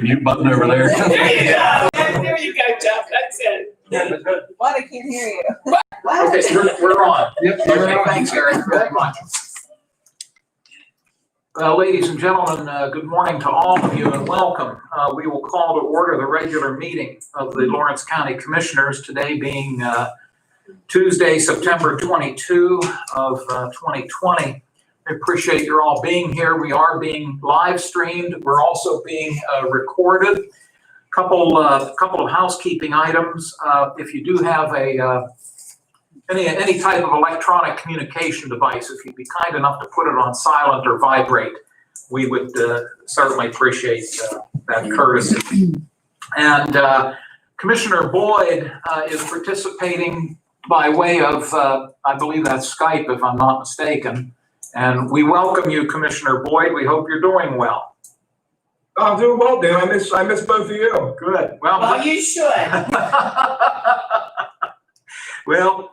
Mute button over there. There you go. There you go, Jeff. That's it. What? I can't hear you. Okay, so we're on. Yep. Okay, thanks, Eric, very much. Ladies and gentlemen, good morning to all of you and welcome. We will call to order the regular meeting of the Lawrence County Commissioners, today being Tuesday, September 22 of 2020. I appreciate you all being here. We are being live streamed. We're also being recorded. Couple of housekeeping items. If you do have any type of electronic communication device, if you'd be kind enough to put it on silent or vibrate, we would certainly appreciate that courtesy. And Commissioner Boyd is participating by way of, I believe that's Skype, if I'm not mistaken. And we welcome you, Commissioner Boyd. We hope you're doing well. I'm doing well, Dan. I miss both of you. Good. Well, You should. Well,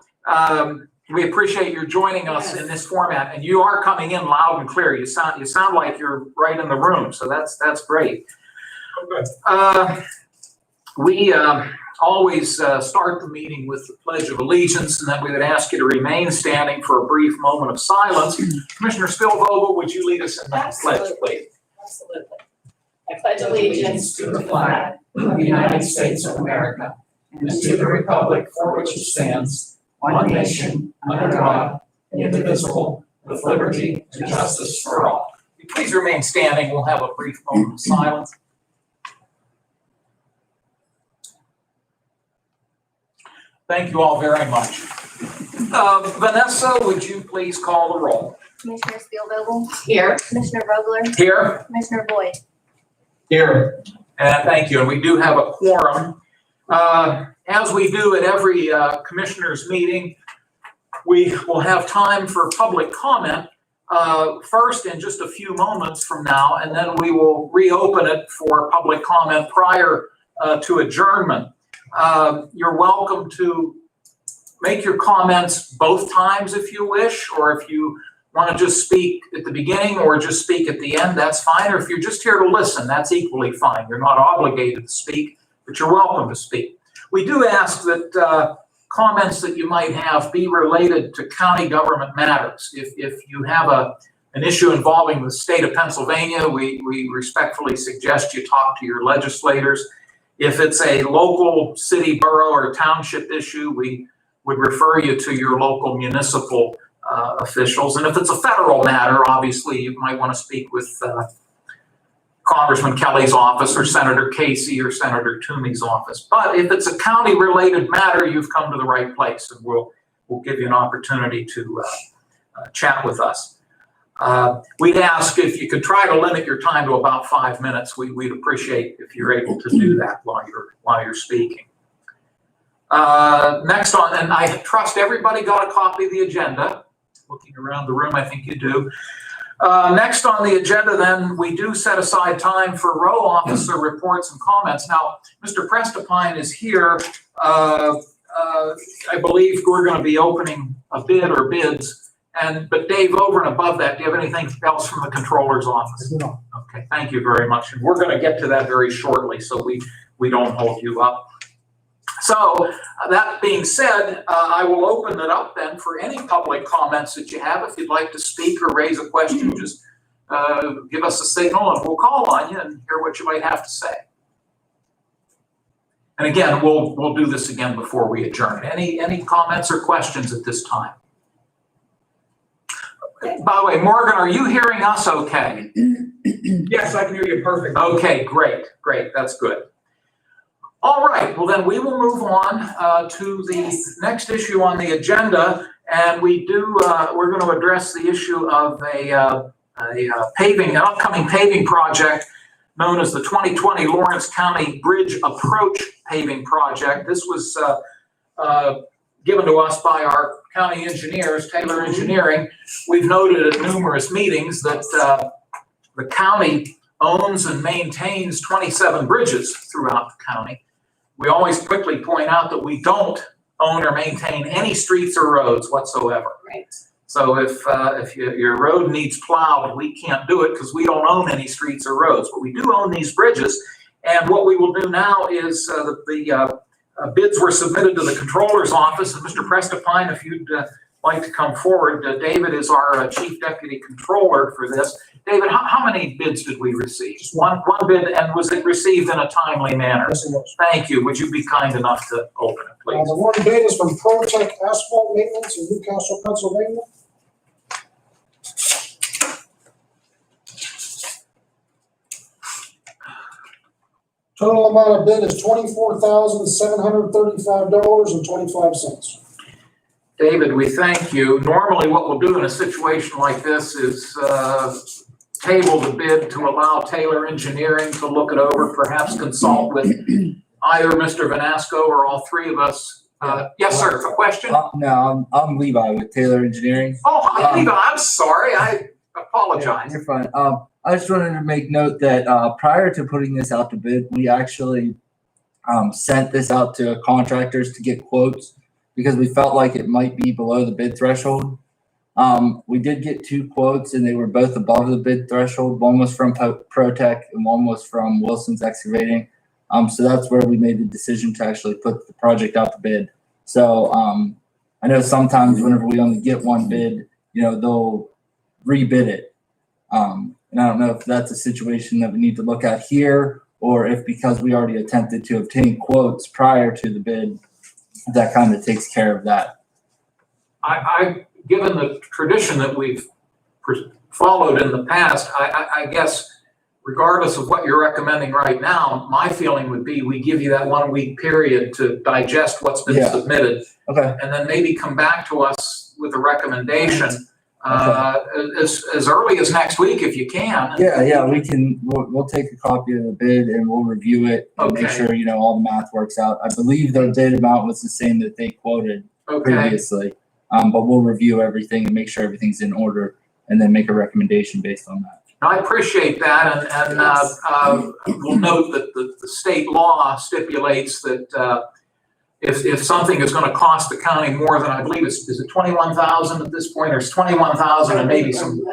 we appreciate your joining us in this format, and you are coming in loud and clear. You sound like you're right in the room, so that's great. Okay. We always start the meeting with the Pledge of Allegiance, and then we would ask you to remain standing for a brief moment of silence. Commissioner Spielvogel, would you lead us in that pledge, please? Absolutely. I pledge allegiance to the flag of the United States of America and to the republic for which it stands, one nation, under God, indivisible, with liberty and justice for all. Please remain standing. We'll have a brief moment of silence. Thank you all very much. Vanessa, would you please call the roll? Commissioner Spielvogel? Here. Commissioner Vogler? Here. Commissioner Boyd? Here. And thank you. And we do have a quorum. As we do at every commissioners meeting, we will have time for public comment first in just a few moments from now, and then we will reopen it for public comment prior to adjournment. You're welcome to make your comments both times if you wish, or if you want to just speak at the beginning or just speak at the end, that's fine. Or if you're just here to listen, that's equally fine. You're not obligated to speak, but you're welcome to speak. We do ask that comments that you might have be related to county government matters. If you have an issue involving the state of Pennsylvania, we respectfully suggest you talk to your legislators. If it's a local city, borough, or township issue, we would refer you to your local municipal officials. And if it's a federal matter, obviously you might want to speak with Congressman Kelly's office or Senator Casey or Senator Toomey's office. But if it's a county-related matter, you've come to the right place, and we'll give you an opportunity to chat with us. We'd ask if you could try to limit your time to about 5 minutes. We'd appreciate if you're able to do that while you're speaking. Next on, and I trust everybody got a copy of the agenda. Looking around the room, I think you do. Next on the agenda, then, we do set aside time for row officer reports and comments. Now, Mr. Prestapine is here. I believe we're going to be opening a bid or bids. But Dave, over and above that, do you have anything else from the controller's office? No. Okay, thank you very much. And we're going to get to that very shortly, so we don't hold you up. So that being said, I will open it up then for any public comments that you have. If you'd like to speak or raise a question, just give us a signal and we'll call on you and hear what you might have to say. And again, we'll do this again before we adjourn. Any comments or questions at this time? By the way, Morgan, are you hearing us okay? Yes, I can hear you perfect. Okay, great. That's good. All right, well then we will move on to the next issue on the agenda, and we're going to address the issue of an upcoming paving project known as the 2020 Lawrence County Bridge Approach Paving Project. This was given to us by our county engineers, Taylor Engineering. We've noted at numerous meetings that the county owns and maintains 27 bridges throughout the county. We always quickly point out that we don't own or maintain any streets or roads whatsoever. Right. So if your road needs plowed, we can't do it because we don't own any streets or roads. But we do own these bridges, And what we will do now is the bids were submitted to the controller's office. And Mr. Prestipine, if you'd like to come forward, David is our chief deputy controller for this. David, how many bids did we receive? One bid, and was it received in a timely manner? Yes, it was. Thank you. Would you be kind enough to open it, please? The one bid is from ProTech Asphalt Maintenance in Newcastle, Pennsylvania. Total amount of bid is $24,735.25. David, we thank you. Normally, what we'll do in a situation like this is table the bid to allow Taylor Engineering to look it over, perhaps consult with either Mr. Vanasco or all three of us. Yes, sir, a question? No, I'm Levi with Taylor Engineering. Oh, hi, Levi, I'm sorry, I apologize. You're fine. I just wanted to make note that prior to putting this out to bid, we actually sent this out to contractors to get quotes because we felt like it might be below the bid threshold. We did get 2 quotes and they were both above the bid threshold. One was from ProTech and one was from Wilson's Excavating. So that's where we made the decision to actually put the project out to bid. So I know sometimes whenever we only get one bid, they'll rebid it. And I don't know if that's a situation that we need to look at here or if because we already attempted to obtain quotes prior to the bid, that kind of takes care of that. Given the tradition that we've followed in the past, I guess regardless of what you're recommending right now, my feeling would be we give you that 1 week period to digest what's been submitted. Okay. And then maybe come back to us with a recommendation as early as next week if you can. Yeah, we can. We'll take a copy of the bid and we'll review it and make sure all the math works out. I believe the bid amount was the same that they quoted previously, but we'll review everything and make sure everything's in order and then make a recommendation based on that. I appreciate that, and we'll note that the state law stipulates that if something is going to cost the county more than, I believe is it 21,000 at this point, or it's 21,000 and maybe some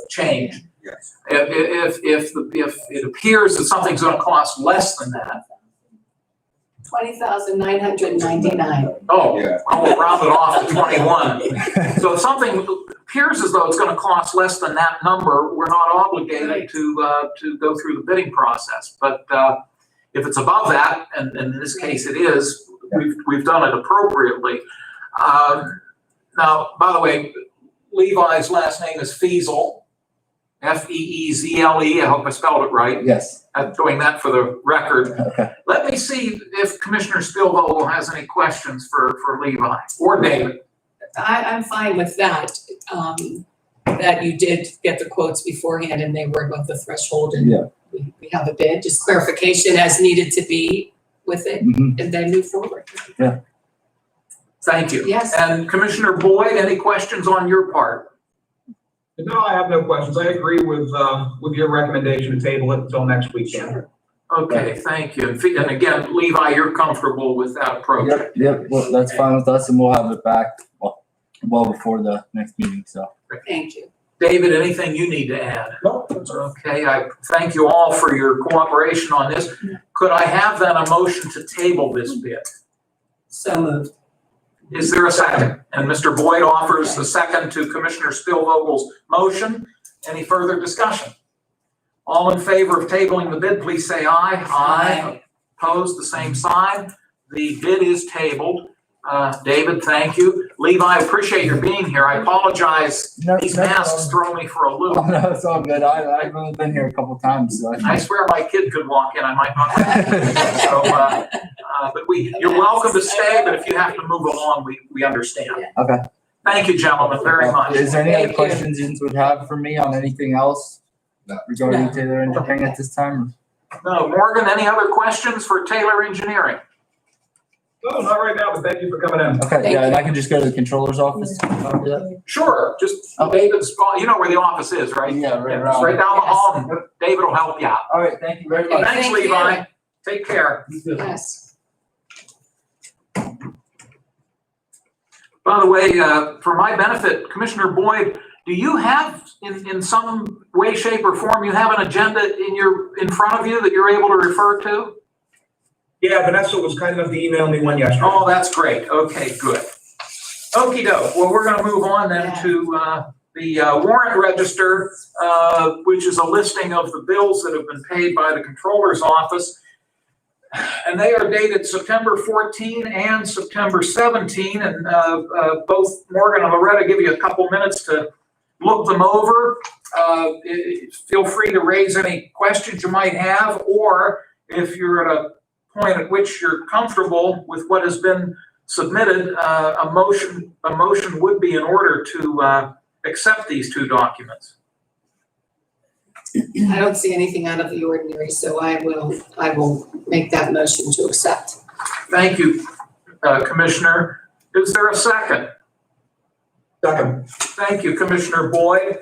change. Yes. If it appears that something's going to cost less than that. 20,999. Oh, Yeah. I'll round it off to 21. So if something appears as though it's going to cost less than that number, we're not obligated to go through the bidding process. But if it's above that, and in this case it is, we've done it appropriately. Now, by the way, Levi's last name is Feazle, Feezle. I hope I spelled it right. Yes. I'm doing that for the record. Okay. Let me see if Commissioner Spielvogel has any questions for Levi or David. I'm fine with that, that you did get the quotes beforehand and they were above the threshold and we have a bid, just clarification as needed to be with it and then move forward. Yeah. Thank you. Yes. And Commissioner Boyd, any questions on your part? No, I have no questions. I agree with your recommendation to table it until next weekend. Okay, thank you. And again, Levi, you're comfortable with that approach? Yep. Well, that's fine with us and we'll have it back well before the next meeting, so. Thank you. David, anything you need to add? No, that's all. Okay, I thank you all for your cooperation on this. Could I have then a motion to table this bid? So moved. Is there a second? And Mr. Boyd offers the second to Commissioner Spielvogel's motion. Any further discussion? All in favor of tabling the bid, please say aye. Aye. Opposed, the same sign. The bid is tabled. David, thank you. Levi, I appreciate your being here. I apologize. These masks throw me for a loop. Oh, no, it's all good. I've only been here a couple times, so I swear my kid could walk in, I might not. So, but you're welcome to stay, but if you have to move along, we understand. Okay. Thank you, gentlemen, very much. Is there any other Thank you. questions you would have for me on anything else regarding No. Taylor Engineering at this time? No, Morgan, any other questions for Taylor Engineering? No, not right now, but thank you for coming in. Okay, Thank yeah, and you. I can just go to the controller's office. Copy that? Sure, just David's, you know where the office is, right? Yeah, right It's around. right down the Yes. hall, and David will help you out. All right, thank you very Okay. much. Thanks, Thank you. Levi. Take care. Yes. By the way, for my benefit, Commissioner Boyd Do you have, in some way, shape, or form, you have an agenda in front of you that you're able to refer to? Yeah, Vanessa was kind enough to email me one yesterday. Oh, that's great. Okay, good. Okey doke. Well, we're gonna move on then to the warrant register, which is a listing of the bills that have been paid by the controller's office. And they are dated September 14 and September 17, and both Morgan and Loretta give you a couple minutes to look them over. Feel free to raise any questions you might have, or if you're at a point at which you're comfortable with what has been submitted, a motion would be in order to accept these two documents. I don't see anything out of the ordinary, so I will make that motion to accept. Thank you, Commissioner. Is there a second? Second. Thank you, Commissioner Boyd.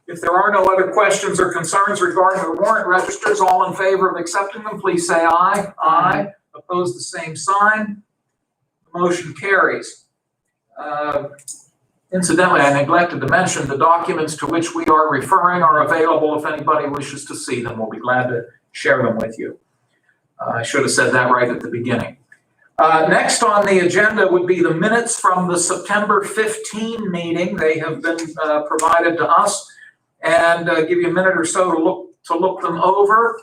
If there are no other questions or concerns regarding the warrant registers, all in favor of accepting them, please say aye. Aye. Opposed, the same sign. Motion carries. Incidentally, I neglected to mention the documents to which we are referring are available if anybody wishes to see them. We'll be glad to share them with you. I should have said that right at the beginning. Next on the agenda would be the minutes from the September 15 meeting. They have been provided to us, and give you a minute or so to look them over.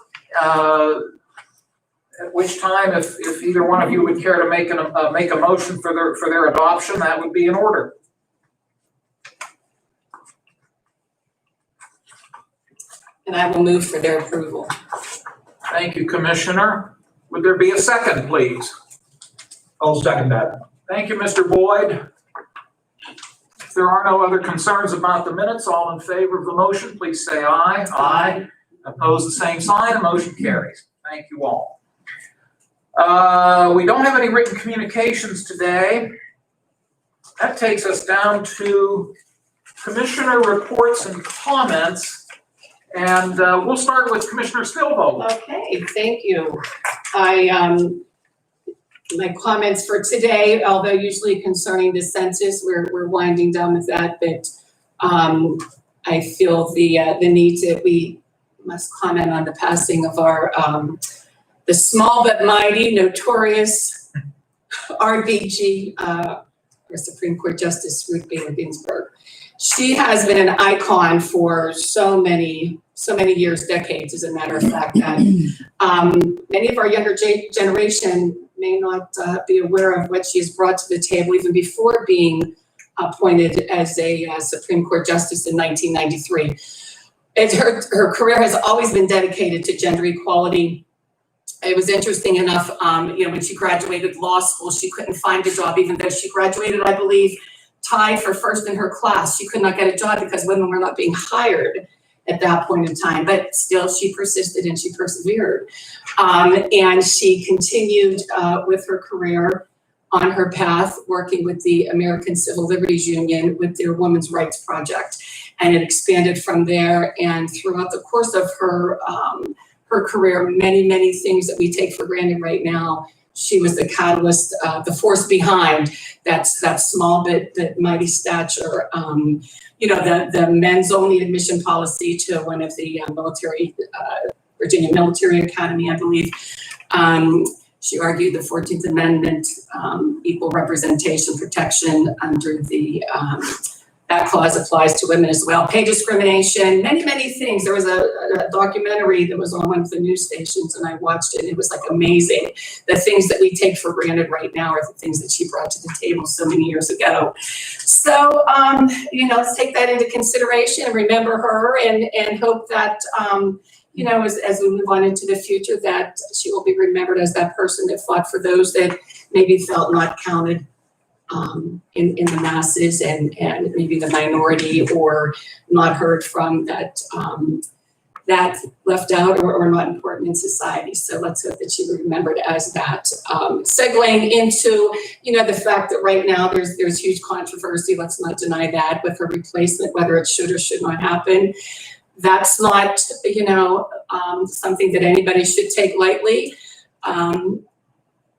At which time, if either one of you would care to make a motion for their adoption, that would be in order. And I will move for their approval. Thank you, Commissioner. Would there be a second, please? I'll second that. Thank you, Mr. Boyd. If there are no other concerns about the minutes, all in favor of the motion, please say aye. Aye. Opposed, the same sign. The motion carries. Thank you all. We don't have any written communications today. That takes us down to Commissioner reports and comments. And we'll start with Commissioner Spielvogel. Okay, thank you. My comments for today, although usually concerning the census, we're winding down with that, but I feel the need that we must comment on the passing of our the small but mighty, notorious RBG, or Supreme Court Justice Ruth Bader Ginsburg. She has been an icon for so many years, decades, as a matter of fact, that many of our younger generation may not be aware of what she has brought to the table even before being appointed as a Supreme Court Justice in 1993. Her career has always been dedicated to gender equality. It was interesting enough, when she graduated law school, she couldn't find a job, even though she graduated, I believe, tied for first in her class. She could not get a job because women were not being hired at that point in time, but still she persisted and she persevered. And she continued with her career on her path, working with the American Civil Liberties Union with their Women's Rights Project. And it expanded from there, and throughout the course of her career, many things that we take for granted right now, she was the catalyst, the force behind that small but mighty stature. The men's only admission policy to one of the Virginia Military Academy, I believe. She argued the 14th Amendment, equal representation protection under that clause applies to women as well. Pay discrimination, many things. There was a documentary that was on one of the news stations, and I watched it. It was like amazing. The things that we take for granted right now are the things that she brought to the table so many years ago. So, let's take that into consideration and remember her, and hope that, as we move on into the future, that she will be remembered as that person that fought for those that maybe felt not counted in the masses, and maybe the minority, or not heard from, that left out or not important in society. So let's hope that she be remembered as that. Segueing into, the fact that right now there's huge controversy, let's not deny that, with her replacement, whether it should or should not happen. That's not, something that anybody should take lightly.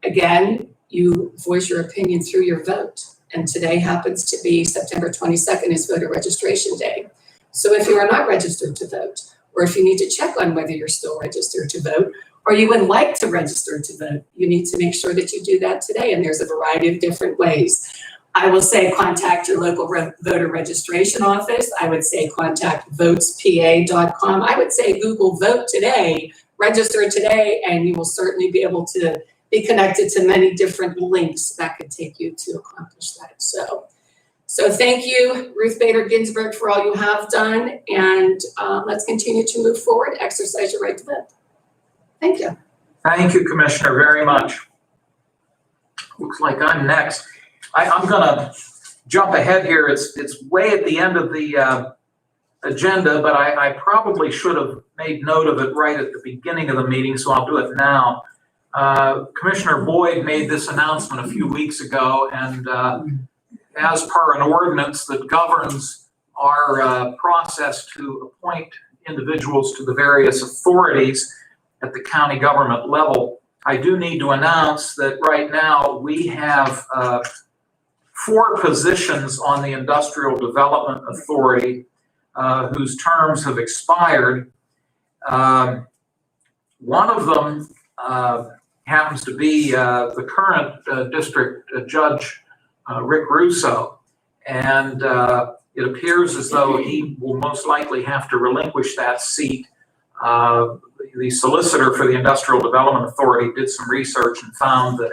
Again, you voice your opinion through your vote. And today happens to be September 22nd is voter registration day. So if you are not registered to vote, or if you need to check on whether you're still registered to vote, or you would like to register to vote, you need to make sure that you do that today. And there's a variety of different ways. I will say contact your local voter registration office. I would say contact votespa.com. I would say Google Vote Today, register today, and you will certainly be able to be connected to many different links that could take you to accomplish that. So thank you, Ruth Bader Ginsburg, for all you have done, and let's continue to move forward, exercise your right to vote. Thank you. Thank you, Commissioner, very much. Looks like I'm next. I'm gonna jump ahead here. It's way at the end of the agenda, but I probably should have made note of it right at the beginning of the meeting, so I'll do it now. Commissioner Boyd made this announcement a few weeks ago, and as per an ordinance that governs our process to appoint individuals to the various authorities at the county government level, I do need to announce that right now we have 4 positions on the Industrial Development Authority whose terms have expired. One of them happens to be the current district judge, Rick Russo, and it appears as though he will most likely have to relinquish that seat. The solicitor for the Industrial Development Authority did some research and found that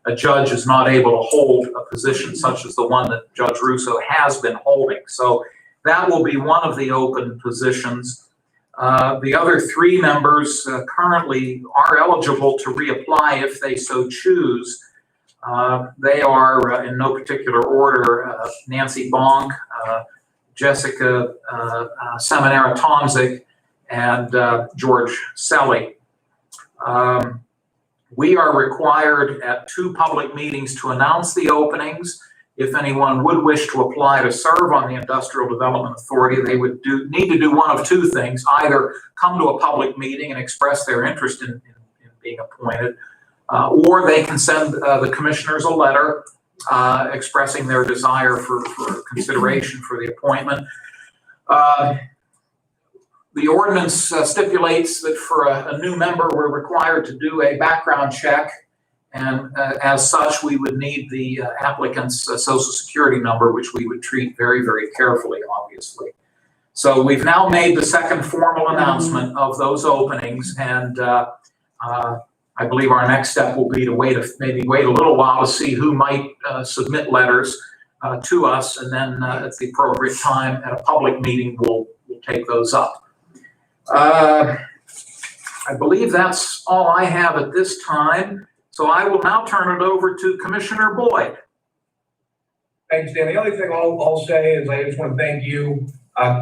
a judge is not able to hold a position such as the one that Judge Russo has been holding. So that will be one of the open positions. The other 3 members currently are eligible to reapply if they so choose. They are, in no particular order, Nancy Bonk, Jessica Seminara-Tomzik, and George Selly. We are required at 2 public meetings to announce the openings. If anyone would wish to apply to serve on the Industrial Development Authority, they would need to do one of 2 things: either come to a public meeting and express their interest in being appointed, or they can send the commissioners a letter expressing their desire for consideration for the appointment. The ordinance stipulates that for a new member, we're required to do a background check, and as such, we would need the applicant's social security number, which we would treat very, very carefully, obviously. So we've now made the second formal announcement of those openings, and I believe our next step will be to maybe wait a little while to see who might submit letters to us, and then at the appropriate time at a public meeting, we'll take those up. I believe that's all I have at this time, so I will now turn it over to Commissioner Boyd. Thanks, Dan. The only thing I'll say is I just want to thank you,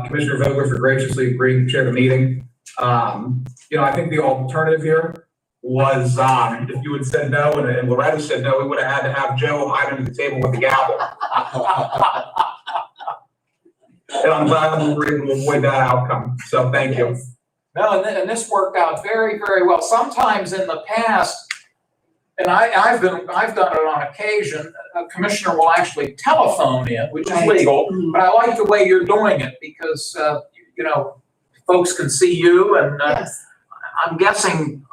Commissioner Vogler, for graciously agreeing to chair the meeting. I think the alternative here was if you had said no and Loretta said no, we would have had to have Joe hide under the table with the gavel. And I'm glad we were able to avoid that outcome. So thank you. No, and this worked out very, very well. Sometimes in the past, and I've done it on occasion, a commissioner will actually telephone in, which is legal, but I like the way you're doing it because, folks can see you, and Yes. I'm guessing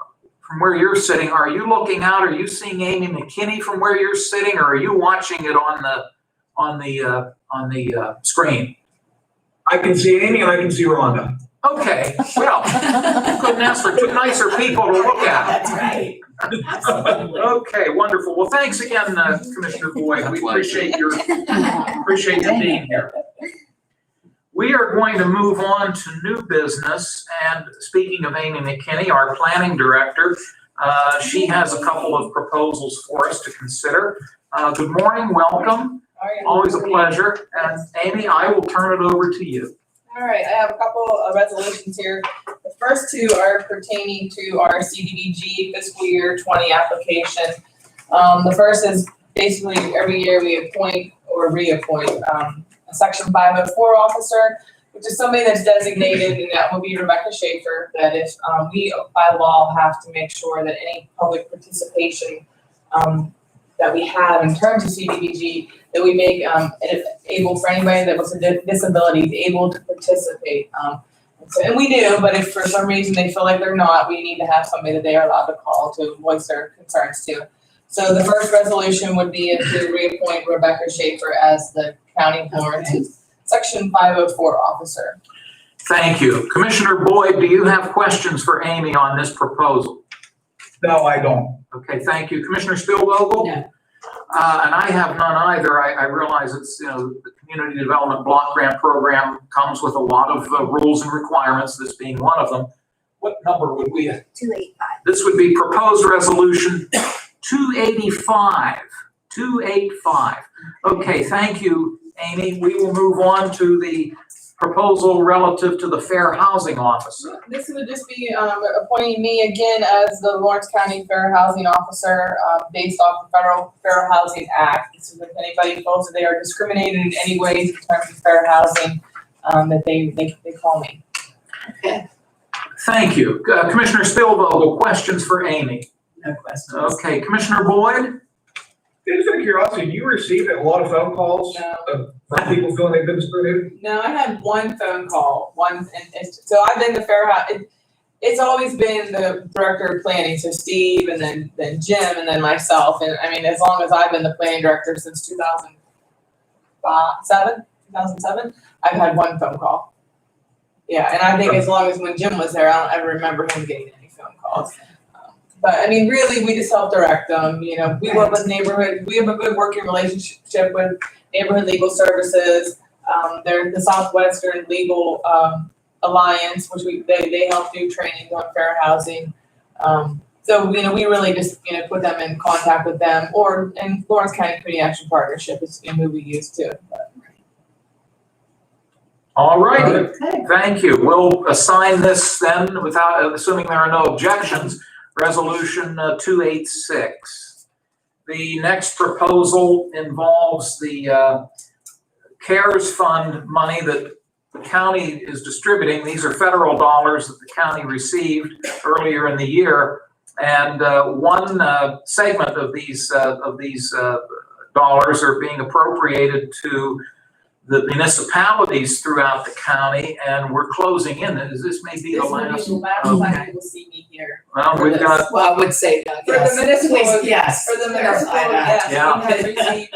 from where you're sitting, are you looking out? Are you seeing Amy McKinney from where you're sitting, or are you watching it on the screen? I can see Amy and I can see Rhonda. Okay, well, you couldn't ask for 2 nicer people to look at. That's right. Absolutely. Okay, wonderful. Well, thanks again, Commissioner Boyd. We appreciate you being here. We are going to move on to new business. And speaking of Amy McKinney, our planning director, she has a couple of proposals for us to consider. Good morning, welcome. Always a pleasure. And Amy, I will turn it over to you. All right, I have a couple of resolutions here. The first 2 are pertaining to our CDBG fiscal year 20 application. The first is basically every year we appoint or reappoint a Section 504 officer, which is somebody that's designated, and that will be Rebecca Schaefer, that if we by law have to make sure that any public participation that we have in terms of CDBG, that we make it able for anybody that was a disability able to participate. And we do, but if for some reason they feel like they're not, we need to have somebody that they are allowed to call to voice their concerns to. So the first resolution would be to reappoint Rebecca Schaefer as the County of Lawrence Section 504 officer. Thank you. Commissioner Boyd, do you have questions for Amy on this proposal? No, I don't. Okay, thank you. Commissioner Spielvogel? No. And I have none either. I realize it's, the Community Development Block Grant Program comes with a lot of rules and requirements, this being one of them. What number would we? 285. This would be proposed resolution 285. 285. Okay, thank you, Amy. We will move on to the proposal relative to the Fair Housing Officer. This would just be appointing me again as the Lawrence County Fair Housing Officer based off the Federal Fair Housing Act. This is if anybody feels that they are discriminated in any ways in terms of fair housing, that they call me. Okay, Thank you. Commissioner Spielvogel, questions for Amy? no questions. Okay, Commissioner Boyd? Just out of curiosity, do you receive a lot of phone calls from people feeling they've been discriminated? No, I had one phone call, so I've been the Fair House. It's always been the director of planning, so Steve, and then Jim, and then myself. And I mean, as long as I've been the planning director since 2007, I've had one phone call. Yeah, and I think as long as when Jim was there, I don't ever remember him getting any phone calls. But I mean, really, we just help direct them. We work with neighborhood. We have a good working relationship with Neighborhood Legal Services. They're the Southwestern Legal Alliance, which they help do training on fair housing. So we really just put them in contact with them, and Lawrence County Community Action Partnership is who we use too. All righty. Okay. Thank you. We'll assign this then, without assuming there are no objections, Resolution 286. The next proposal involves the CARES Fund money that the county is distributing. These are federal dollars that the county received earlier in the year. And one segment of these dollars are being appropriated to the municipalities throughout the county, and we're closing in. This may be the This will be last. the last Okay. time you will see me here. Well, we've got, Well, I would say that, For the yes. municipal- Please, yes. For the clarify municipal, that. yes, Yeah. we have received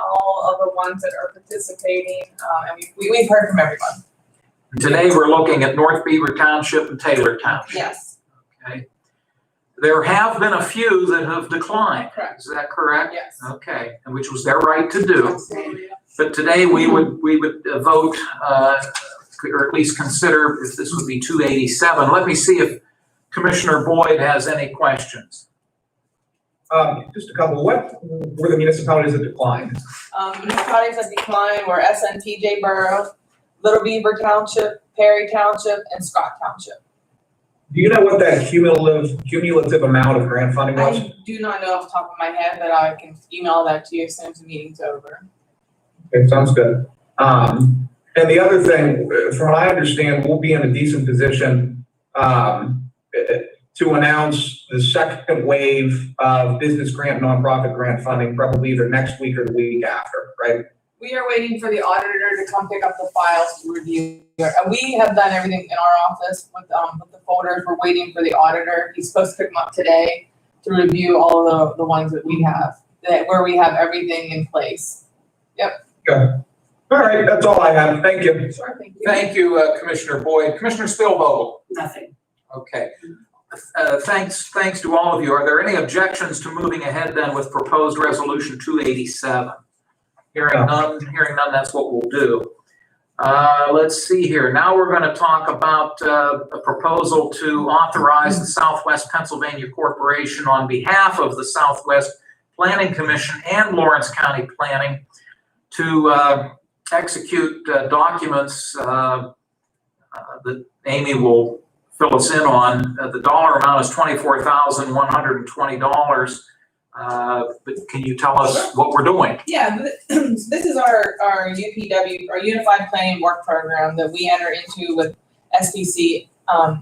all of the ones that are participating, and we've heard from everyone. today we're looking at North Beaver Township and Taylor Township. Yes, Okay. There have been a few that have declined. correct, Is that correct? yes. Okay, and which was their right to do. Absolutely. But today we would vote, or at least consider if this would be 287. Let me see if Commissioner Boyd has any questions. Just a couple. What were the municipalities that declined? Municipalities that declined were SNTJ Borough, Little Beaver Township, Perry Township, and Scott Township. Do you know what that cumulative amount of grant funding was? I do not know off the top of my head, but I can email that to you as soon as the meeting's over. Okay, sounds good. And the other thing, from what I understand, we'll be in a decent position to announce the second wave of business grant, nonprofit grant funding, probably either next week or the week after, right? We are waiting for the auditor to come pick up the files to review. We have done everything in our office with the folders. We're waiting for the auditor. He's supposed to pick them up today to review all of the ones that we have, where we have everything in place. Okay. All right, that's all I have. Thank you. Sure, thank you. Thank you, Commissioner Boyd. Commissioner Spielvogel. Nothing. Okay. Thanks to all of you. Are there any objections to moving ahead then with proposed resolution 287? Hearing none, that's what we'll do. Let's see here. Now we're going to talk about a proposal to authorize the Southwest Pennsylvania Corporation on behalf of the Southwest Planning Commission and Lawrence County Planning to execute documents that Amy will fill us in on. The dollar amount is $24,120. But can you tell us what we're doing? Yeah, this is our UPW, our Unified Planning Work Program that we enter into with SPC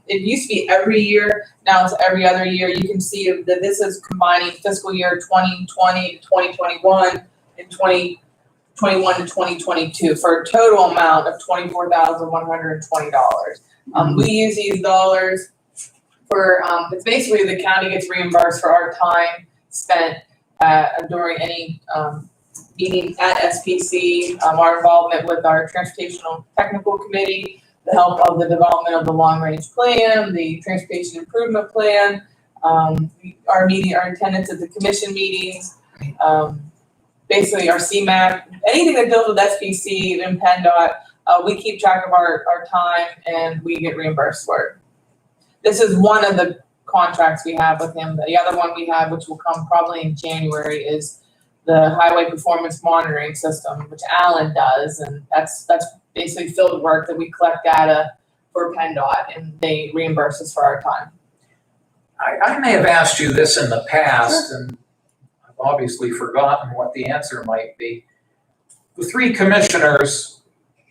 It used to be every year, now it's every other year. You can see that this is combining fiscal year 2020 to 2021 and 2021 to 2022 for a total amount of $24,120. We use these dollars for, it's basically the county gets reimbursed for our time spent during any meeting at SPC, our involvement with our Transportational Technical Committee, the help of the development of the long-range plan, the transportation improvement plan, our attendance at the commission meetings, basically our CMAC, anything that deals with SPC and PennDOT, we keep track of our time and we get reimbursed for it. This is one of the contracts we have with him. The other one we have, which will come probably in January, is the highway performance monitoring system, which Alan does, and that's basically field work that we collect data for PennDOT, and they reimburse us for our time. I may have asked you this in the past, and I've obviously forgotten what the answer might be. The three commissioners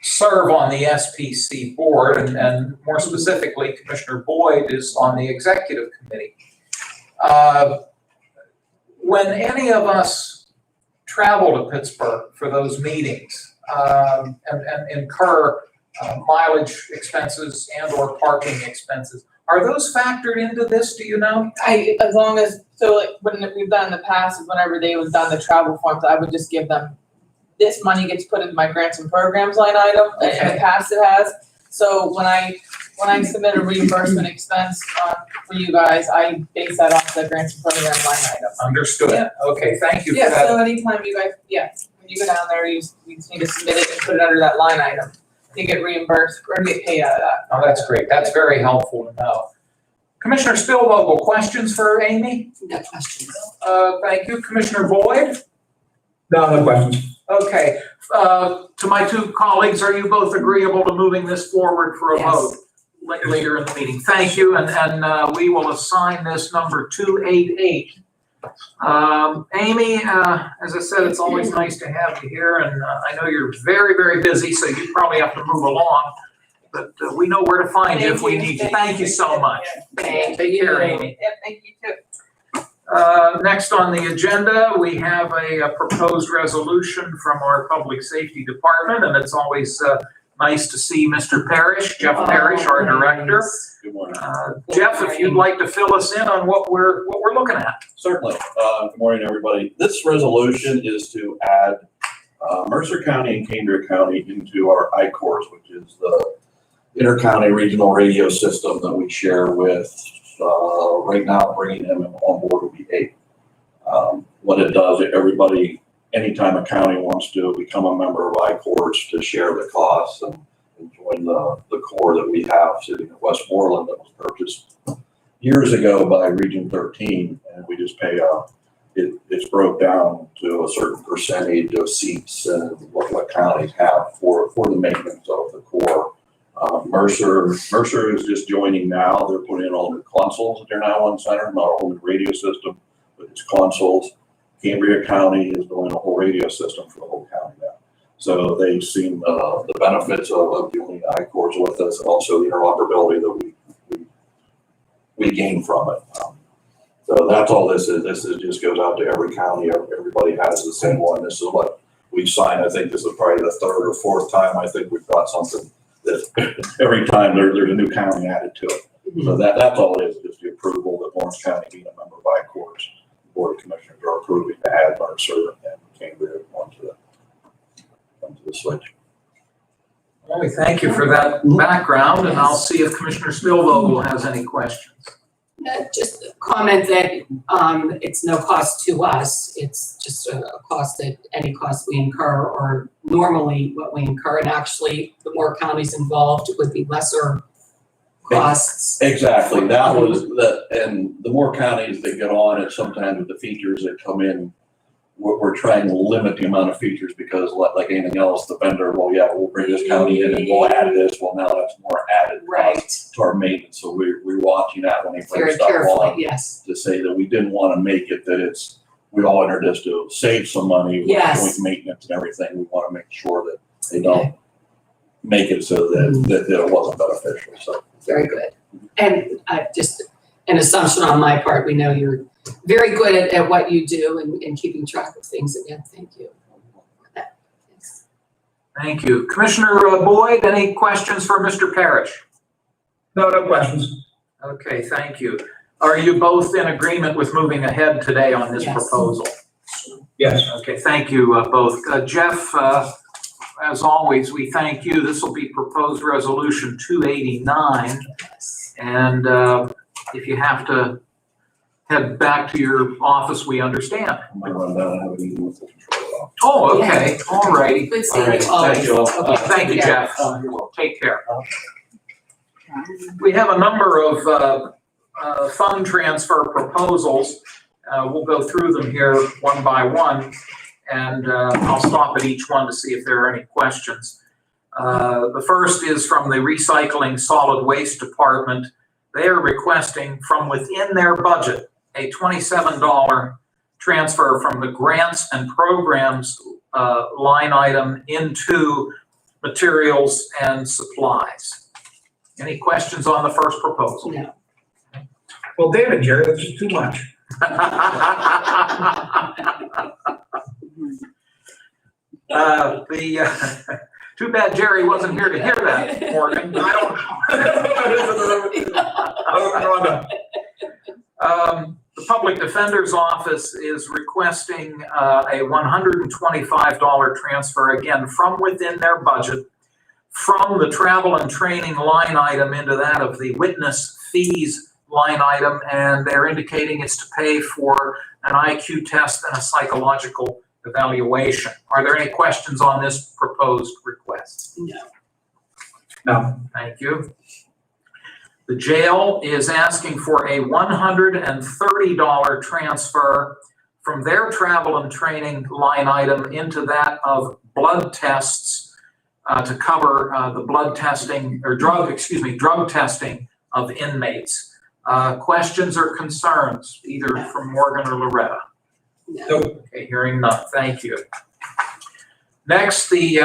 serve on the SPC board, and more specifically, Commissioner Boyd is on the executive committee. When any of us travel to Pittsburgh for those meetings and incur mileage expenses and or parking expenses, are those factored into this, do you know? As long as, so like when we've done in the past, is whenever they have done the travel forms, I would just give them, this money gets put into my grants and programs line item. In the past it has. So when I submit a reimbursement expense for you guys, I base that off the grants and program line item. Understood. Yeah. Okay, thank you for Yeah, that. so anytime you guys, when you go down there, you just need to submit it and put it under that line item. You get reimbursed or get paid out of that. Oh, that's great. That's very helpful to know. Commissioner Spielvogel, questions for Amy? No questions. Thank you. Commissioner Boyd? No questions. Okay, to my two colleagues, are you both agreeable to moving this forward for a Yes. vote later in the meeting? Thank you, and we will assign this number 288. Amy, as I said, it's always nice to have you here, and I know you're very, very busy, so you probably have to move along, but we know where to find you if we need you. Thank you so much. Thank Take care, you. Amy. Yep, thank you too. Next on the agenda, we have a proposed resolution from our Public Safety Department, and it's always nice to see Mr. Parrish, Jeff Parrish, our director. Good morning. Jeff, if you'd like to fill us in on what we're looking at. Certainly. Good morning, everybody. This resolution is to add Mercer County and Cambria County into our I-Cores, which is the intercounty regional radio system that we share with, right now, bringing them on board will be 8. What it does, everybody, anytime a county wants to become a member of I-Cores to share the costs and join the core that we have sitting in Westmoreland that was purchased years ago by Region 13, and we just pay it's broke down to a certain percentage of seats and what counties have for the maintenance of the core. Mercer is just joining now. They're putting in all their consoles at their 911 center, not only the radio system, but its consoles. Cambria County is doing a whole radio system for the whole county now. So they've seen the benefits of doing I-Cores with us, and also the interoperability that we gain from it. So that's all this is. This is just goes out to every county. Everybody has the same one. This is what we've signed. I think this is probably the 3rd or 4th time. I think we've got something that every time there's a new county added to it. So that's all it is, just the approval that Lawrence County being a member of I-Cores. The Board of Commissioners are approving to add Mercer and Cambria onto the switch. Well, we thank you for that background, and I'll see if Commissioner Spielvogel has any questions. Just a comment that it's no cost to us. It's just a cost that any cost we incur, or normally what we incur. And actually, the more counties involved, it would be lesser costs. Exactly. That was and the more counties that get on it, sometimes with the features that come in, we're trying to limit the amount of features because like anything else, the vendor, well, yeah, we'll bring this county in and we'll add this. Well, now that's more added cost to our maintenance. So we're watching that when we bring Very stuff carefully, on yes. to say that we didn't want to make it that we all entered this to save some money with Yes. joint maintenance and everything. We want to make sure that they don't make it so that it wasn't beneficial, so. Very good. And just an assumption on my part, we know you're very good at what you do and keeping track of things. Again, thank you. Thanks. Thank you. Commissioner Boyd, any questions for Mr. Parrish? No questions. Okay, thank you. Are you both in agreement with moving ahead today on this Yes. proposal? Yes. Okay, thank you both. Jeff, as always, we thank you. This will be proposed resolution 289. Yes. And if you have to head back to your office, we understand. I'm gonna run down and have a meeting with the controller. Oh, okay, all righty. Good seeing All right, you always. thank you all. Okay, Thank you, take care. Jeff. Take care. We have a number of fund transfer proposals. We'll go through them here one by one, and I'll stop at each one to see if there are any questions. The first is from the Recycling Solid Waste Department. They are requesting from within their budget a $27 transfer from the grants and programs line item into materials and supplies. Any questions on the first proposal? No. Well, damn it, Jerry, that's just too much. Too bad Jerry wasn't here to hear that, Morgan. The Public Defender's Office is requesting a $125 transfer, again, from within their budget, from the travel and training line item into that of the witness fees line item, and they're indicating it's to pay for an IQ test and a psychological evaluation. Are there any questions on this proposed request? No. No. Thank you. The jail is asking for a $130 transfer from their travel and training line item into that of blood tests to cover the blood testing or drug testing of inmates. Questions or concerns, either from Morgan or Loretta? No. Nope. Okay, hearing none, thank you. Next, the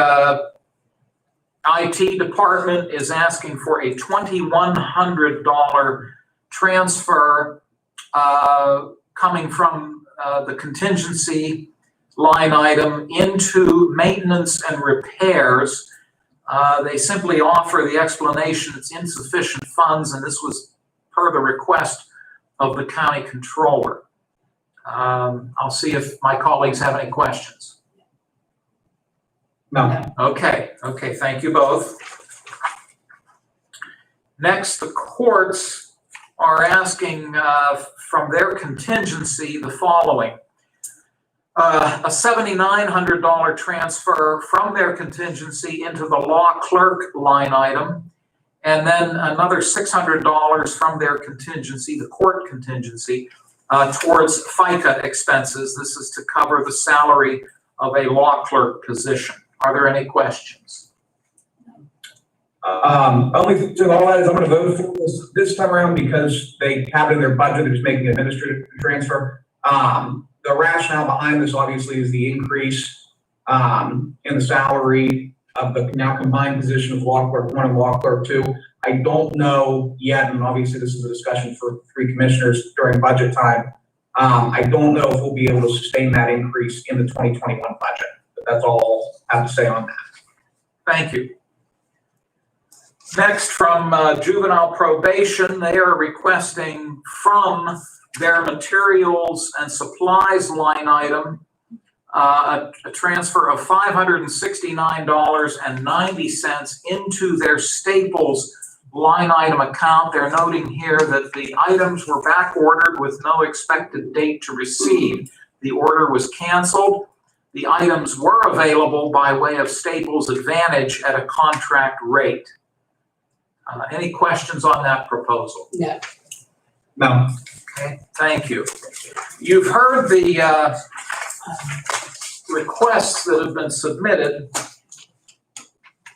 IT department is asking for a $2,100 transfer coming from the contingency line item into maintenance and repairs. They simply offer the explanation it's insufficient funds, and this was per the request of the county controller. I'll see if my colleagues have any questions. No. Okay, thank you both. Next, the courts are asking from their contingency the following. A $7,900 transfer from their contingency into the law clerk line item, and then another $600 from their contingency, the court contingency, towards FICA expenses. This is to cover the salary of a law clerk position. Are there any questions? Only thing to all that is I'm gonna vote for this time around because they have it in their budget, they're just making an administrative transfer. The rationale behind this obviously is the increase in the salary of the now combined position of law clerk 1 and law clerk 2. I don't know yet, and obviously this is a discussion for 3 commissioners during budget time. I don't know if we'll be able to sustain that increase in the 2021 budget. But that's all I have to say on that. Thank you. Next, from Juvenile Probation, they are requesting from their materials and supplies line item a transfer of $569.90 into their Staples line item account. They're noting here that the items were back ordered with no expected date to receive. The order was canceled. The items were available by way of Staples Advantage at a contract rate. Any questions on that proposal? No. No. Okay, thank you. You've heard the requests that have been submitted.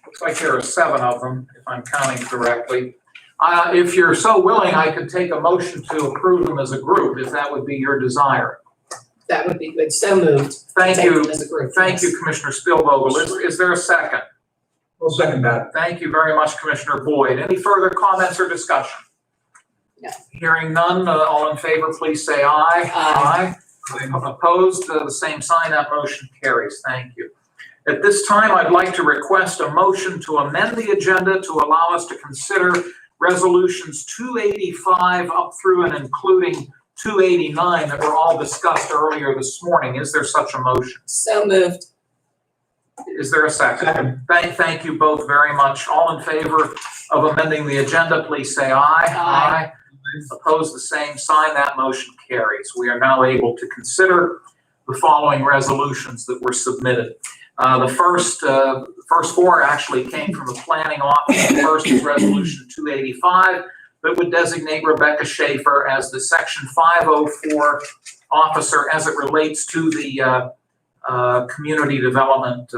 Looks like there are 7 of them, if I'm counting correctly. If you're so willing, I could take a motion to approve them as a group, if that would be your desire. That would be good. So moved. Thank Take you. them as a group, Thank yes. you, Commissioner Spielvogel. Is there a second? We'll second that. Thank you very much, Commissioner Boyd. Any further comments or discussion? No. Hearing none, all in favor, please say aye. Aye. Opposed, the same sign, that motion carries. Thank you. At this time, I'd like to request a motion to amend the agenda to allow us to consider resolutions 285 up through and including 289 that were all discussed earlier this morning. Is there such a motion? So moved. Is there a second? Thank you both very much. All in favor of amending the agenda, please say aye. Aye. Opposed, the same sign. That motion carries. We are now able to consider the following resolutions that were submitted. The first four actually came from the planning office. The first is resolution 285 that would designate Rebecca Schaefer as the section 504 officer as it relates to the community development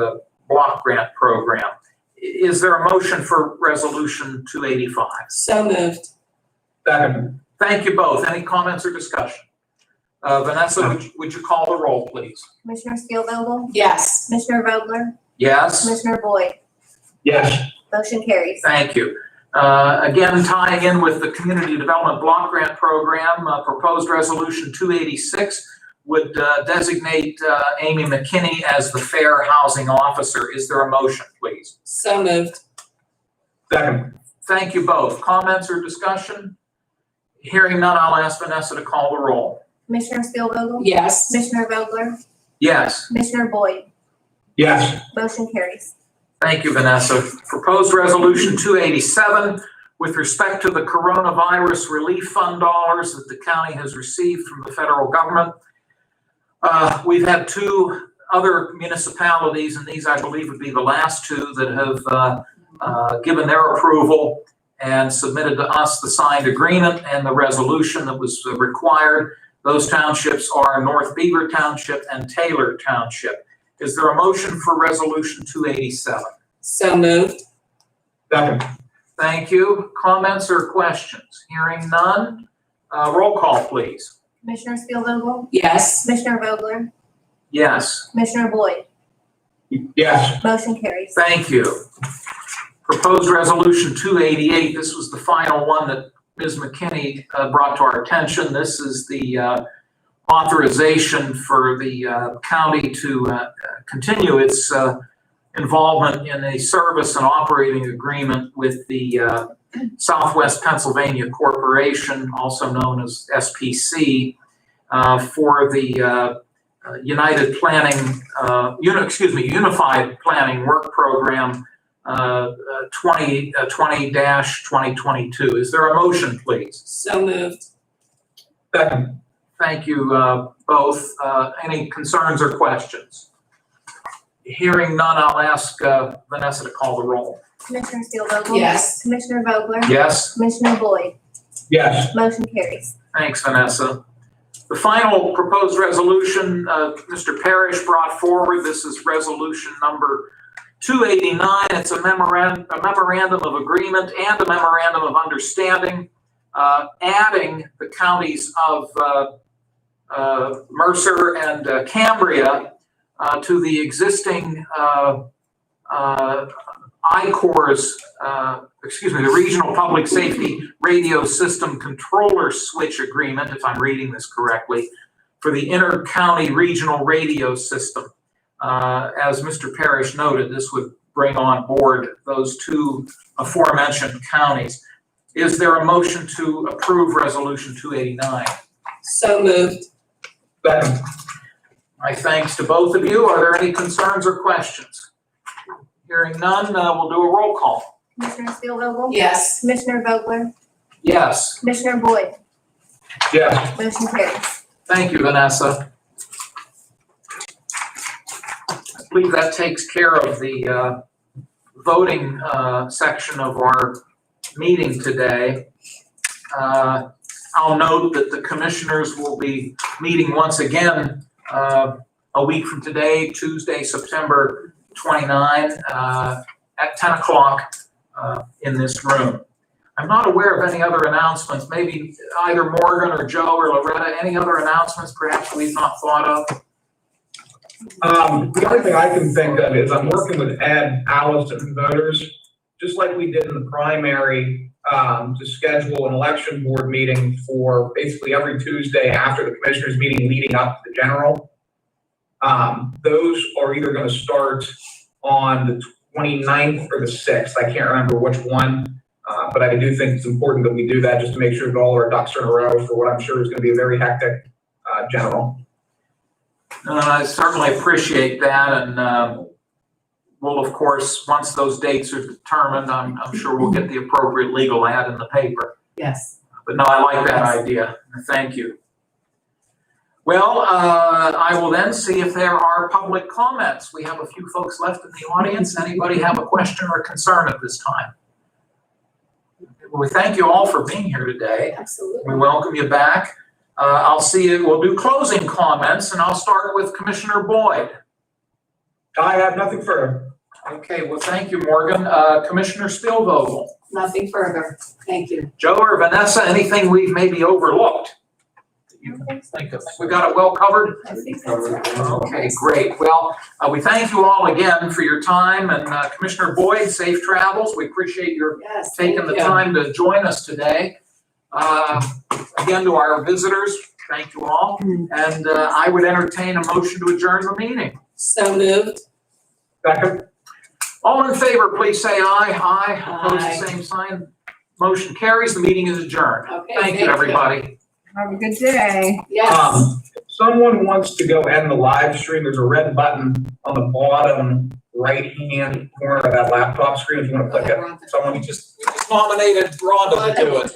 block grant program. Is there a motion for resolution 285? So moved. Second. Thank you both. Any comments or discussion? Vanessa, would you call the roll, please? Commissioner Spielvogel? Yes. Commissioner Vogler? Yes? Commissioner Boyd? Yes. Motion carries. Thank you. Again, tying in with the Community Development Block Grant Program, proposed resolution 286 would designate Amy McKinney as the Fair Housing Officer. Is there a motion, please? So moved. Second. Thank you both. Comments or discussion? Hearing none, I'll ask Vanessa to call the roll. Commissioner Spielvogel? Yes. Commissioner Vogler? Yes. Commissioner Boyd? Yes. Motion carries. Thank you, Vanessa. Proposed resolution 287 with respect to the coronavirus relief fund dollars that the county has received from the federal government. We've had two other municipalities, and these I believe would be the last two that have given their approval and submitted to us the signed agreement and the resolution that was required. Those townships are North Beaver Township and Taylor Township. Is there a motion for resolution 287? So moved. Second. Thank you. Comments or questions? Hearing none. Roll call, please. Commissioner Spielvogel? Yes. Commissioner Vogler? Yes. Commissioner Boyd? Yes. Motion carries. Thank you. Proposed resolution 288. This was the final one that Ms. McKinney brought to our attention. This is the authorization for the county to continue its involvement in a service and operating agreement with the Southwest Pennsylvania Corporation, also known as SPC, for the Unified Planning Work Program 2020-2022. Is there a motion, please? So moved. Second. Thank you both. Any concerns or questions? Hearing none, I'll ask Vanessa to call the roll. Commissioner Spielvogel? Yes. Commissioner Vogler? Yes? Commissioner Boyd? Yes. Motion carries. Thanks, Vanessa. The final proposed resolution Mr. Parrish brought forward, this is resolution number 289. It's a memorandum of agreement and a memorandum of understanding, adding the counties of Mercer and Cambria to the existing ICOR's, the Regional Public Safety Radio System Controller Switch Agreement, if I'm reading this correctly, for the Inter-County Regional Radio System. As Mr. Parrish noted, this would bring on board those two aforementioned counties. Is there a motion to approve Resolution 289? So moved. Second. My thanks to both of you. Are there any concerns or questions? Hearing none, we'll do a roll call. Commissioner Spielvogel? Yes. Commissioner Vogler? Yes. Commissioner Boyd? Yes. Motion carries. Thank you, Vanessa. I believe that takes care of the voting section of our meeting today. I'll note that the commissioners will be meeting once again a week from today, Tuesday, September 29, at 10 o'clock in this room. I'm not aware of any other announcements, maybe either Morgan or Joe or Loretta, any other announcements perhaps we've not thought of? The only thing I can think of is I'm working with Ed, Alice, and voters, just like we did in the primary, to schedule an election board meeting for basically every Tuesday after the commissioners meeting leading up to the general. Those are either gonna start on the 29th or the 6th. I can't remember which one. But I do think it's important that we do that just to make sure that all our ducks are in a row for what I'm sure is gonna be a very hectic, general. I certainly appreciate that, and we'll, of course, once those dates are determined, I'm sure we'll get the appropriate legal ad in the paper. Yes. But no, I like that idea. Thank you. Well, I will then see if there are public comments. We have a few folks left in the audience. Anybody have a question or concern at this time? We thank you all for being here today. Absolutely. We welcome you back. I'll see you, we'll do closing comments, and I'll start with Commissioner Boyd. I have nothing further. Okay, well, thank you, Morgan. Commissioner Spielvogel, Nothing further. Thank you. Joe or Vanessa, anything we've maybe overlooked? You can think of. We got it well covered? I think that's right. Okay, great. Well, we thank you all again for your time, and Commissioner Boyd, safe travels. We appreciate your Yes. taking the time to join us today. Again, to our visitors, thank you all. And I would entertain a motion to adjourn the meeting. So moved. Second. All in favor, please say aye. Aye. Opposed, Aye. the same sign. Motion carries. The meeting is adjourned. Okay. Thank you, everybody. Have a good day. Yes. If someone wants to go end the live stream, there's a red button on the bottom right-hand corner of that laptop screen if you want to click it. Someone just nominated Rhonda to do it.